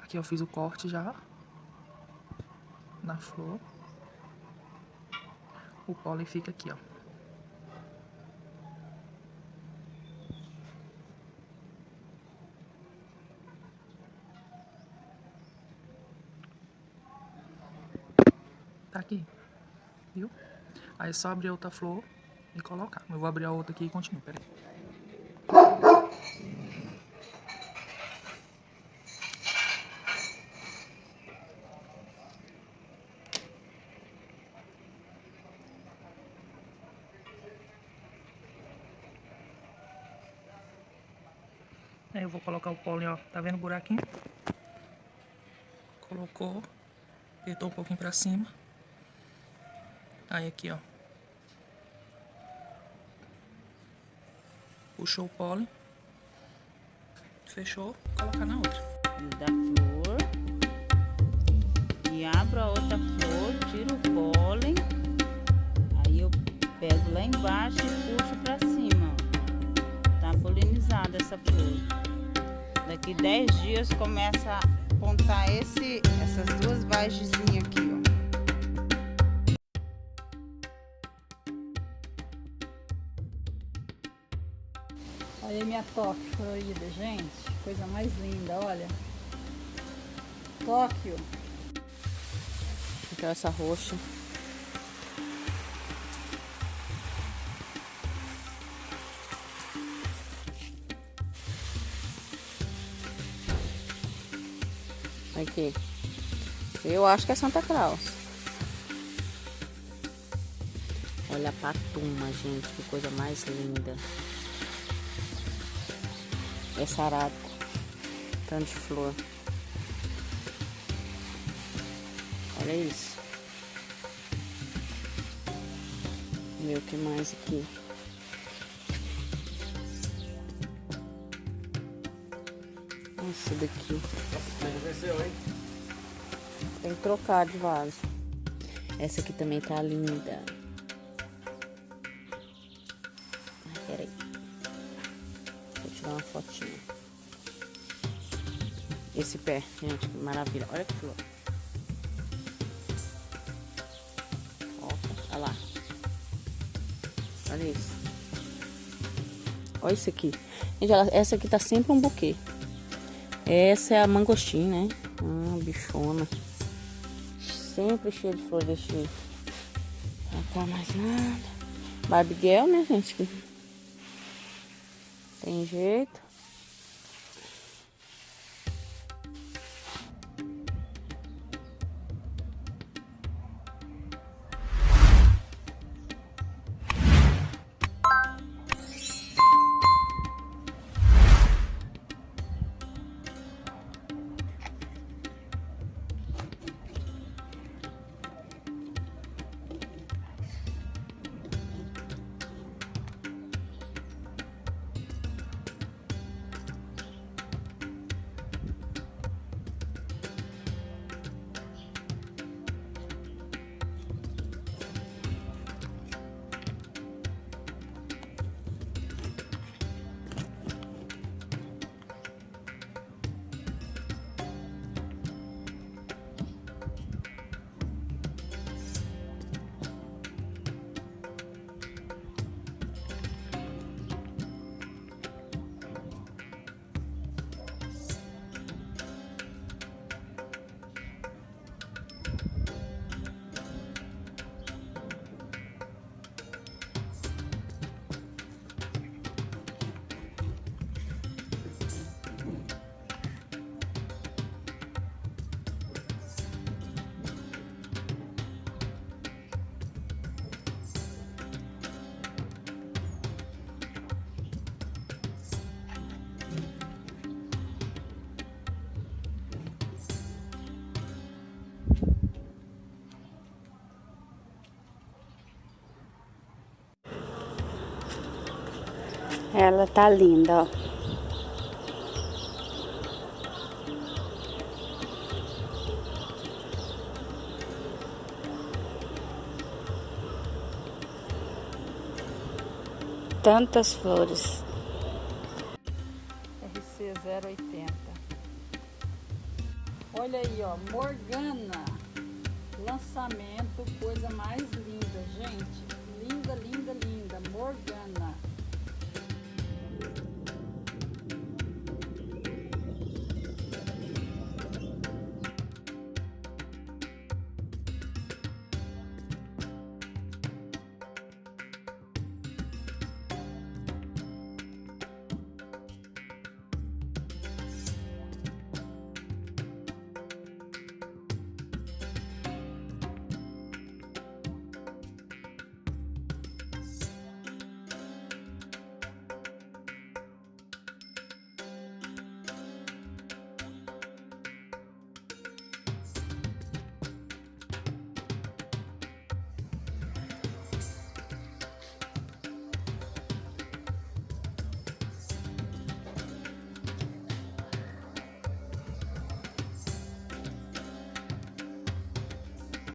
Aqui eu fiz o corte já na flor. O pólen fica aqui, ó. Tá aqui, viu? Aí é só abrir outra flor e colocar. Eu vou abrir a outra aqui e continuo, peraí. Aí eu vou colocar o pólen, ó. Tá vendo o buraquinho? Colocou, apertou um pouquinho pra cima. Aí aqui, ó. Puxou o pólen. Fechou, colocar na outra. Da flor. E abro a outra flor, tiro o pólen. Aí eu pego lá embaixo e puxo pra cima. Tá polinizada essa flor. Daqui 10 dias começa a apontar essas duas vagezinhas aqui, ó. Olha a minha toque florida, gente. Coisa mais linda, olha. Tóquio. Então essa roxa. Aqui. Eu acho que é Santa Claus. Olha a patuma, gente. Que coisa mais linda. Essa arada. Tanto de flor. Olha isso. Meu, que mais aqui? Essa daqui. Tem que trocar de vaso. Essa aqui também tá linda. Peraí. Vou tirar uma fotinha. Esse pé, gente, que maravilha. Olha que flor. Olha lá. Olha isso. Olha isso aqui. Gente, essa aqui tá sempre um buquê. Essa é a mangostim, né? Bichona. Sempre cheia de flor desse jeito. Não tá mais nada. Barbiguel, né, gente? Tem jeito. Ela tá linda, ó. Tantas flores. RC 080. Olha aí, ó, Morgana. Lançamento, coisa mais linda, gente. Linda, linda, linda. Morgana.